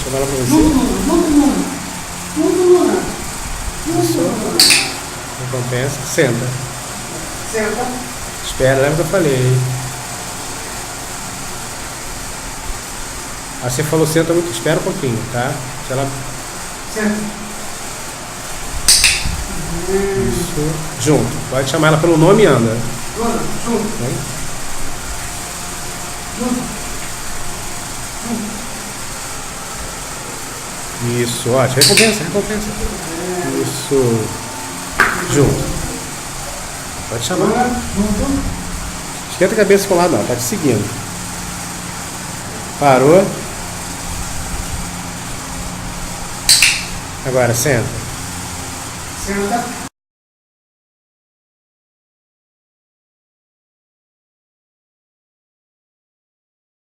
Chama ela pra você. Junto, Luna. Isso. Recompensa. Senta. Senta. Espera, lembra que eu falei. Aí você falou senta muito, espera um pouquinho, tá? Se ela... Senta. Isso. Junto. Pode chamar ela pelo nome e anda. Luna, junto. Vem. Junto. Isso, ótimo. Recompensa. Isso. Junto. Pode chamar. Luna, junto. Esquenta a cabeça com o lado, não. Tá te seguindo. Parou. Agora, senta. Senta.